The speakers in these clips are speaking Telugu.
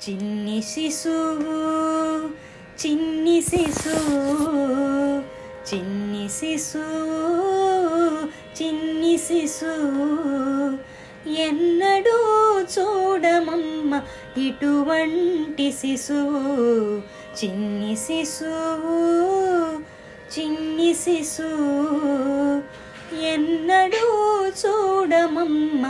చిన్ని శిశువు చిన్ని శిశువు చిన్ని శిశువు చిన్ని శిశువు ఎన్నడూ చూడమమ్మ ఇటువంటి శిశువు చిన్ని శిశువు చిన్ని శిశువు ఎన్నడూ చూడమమ్మ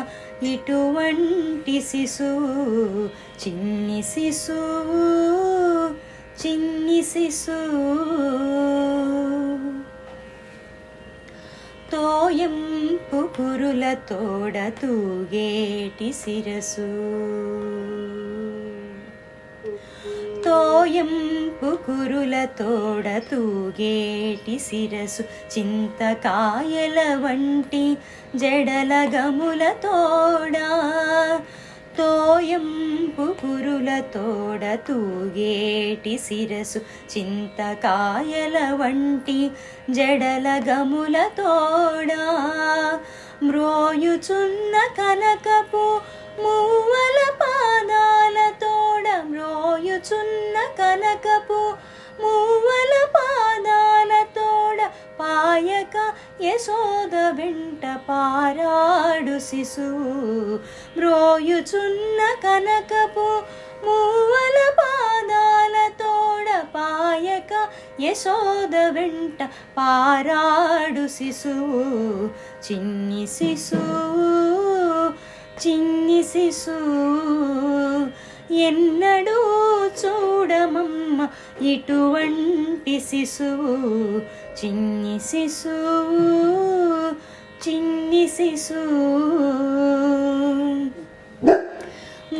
ఇటువంటి శిశువు చిన్ని శిశువు చిన్ని శిశువు తోయంపు కురుల తోడ తూగేటి శిరసు తోయంపు కురుల తోడ తూగేటి శిరసు చింతకాయల వంటి జడల గముల తోడా తోయంపు కురుల తోడ తూగేటి శిరసు చింతకాయల వంటి జడల గముల తోడా మ్రోయుచున్న కనకపు మూవల పాదాల తోడ మ్రోయుచున్న కనకపు మూవల పాదాల తోడ పాయక యశోద వెంట పారాడు శిశువు మ్రోయుచున్న కనకపు మూవల పాదాల తోడ పాయక యశోద వెంట పారాడు శిశువు చిన్ని శిశువు చిన్ని శిశువు ఎన్నడూ చూడమమ్మ ఇటువంటి శిశువు చిన్ని శిశువు చిన్ని శిశువు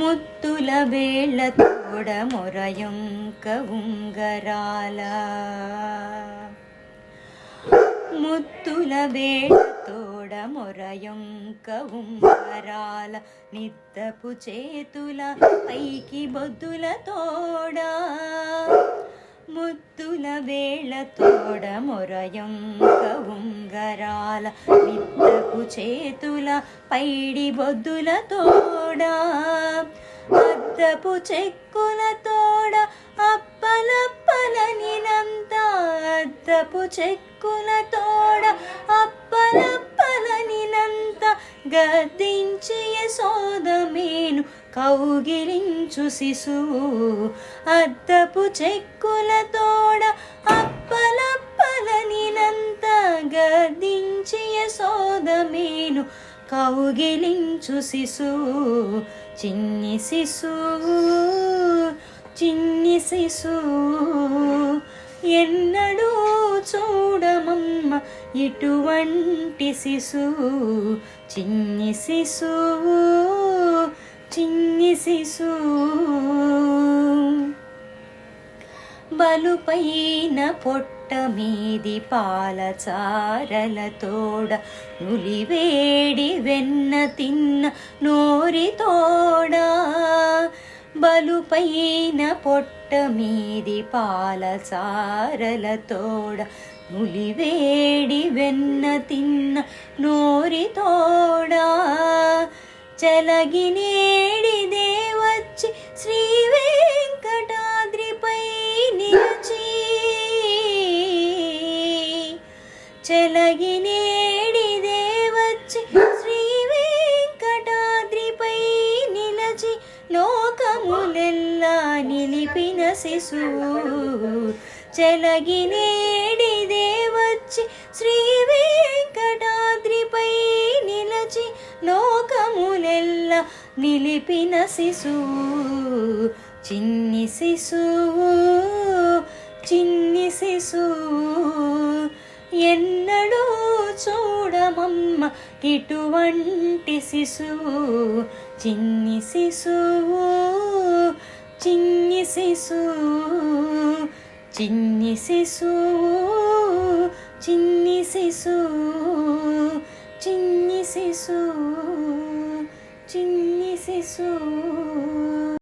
ముత్తుల వేళ్ళ తోడ మొరయొంక ఉంగరాల ముత్తుల వేళ్ళ తోడ మొరయొంక ఉంగరాల నిద్దపు చేతుల పైకి బొద్దుల తోడా ముత్తుల వేళ తోడ మొరయొంక ఉంగరాల నిద్దపు చేతుల పైడి బొద్దుల తోడా అద్దపు చెక్కుల తోడ అప్పలప్పలనినంత అద్దపు చెక్కుల తోడ అప్పలప్పలనినంత గద్దించి యశోద మేను కౌగిలించు శిశువు అద్దపు చెక్కుల తోడ అప్పలప్పలనినంత గద్దించి యశోద మేను కౌగిలించు శిశువు చిన్ని శిశువు చిన్ని శిశువు ఎన్నడూ చూడమమ్మ ఇటువంటి శిశువు చిన్ని శిశువు చిన్ని శిశువు బలుపైన పొట్ట మీది పాలచారల తోడ నులివేడి వెన్న తిన్న నోరి తోడా బలుపైన పొట్ట మీది పాలచారల తోడ నులివేడి వెన్న తిన్న నోరి తోడా చలగినేడిదే వచ్చి శ్రీ వెంకటాద్రిపై నిలిచి చలగినేడిదే వచ్చి శ్రీ వెంకటాద్రిపై నిలచి లోకములెల్లా నిలిపిన శిశువు చలగినేడిదే వచ్చి శ్రీ వెంకటాద్రిపై నిలచి లోకములెల్లా నిలిపిన శిశువు చిన్ని శిశువు చిన్ని శిశువు ఎన్నడూ చూడమమ్మ ఇటువంటి శిశువు చిన్ని శిశువు చిన్ని శిశువు చిన్ని శిశువు చిన్ని శిశువు చిన్ని శిశువు చిన్ని శిశువు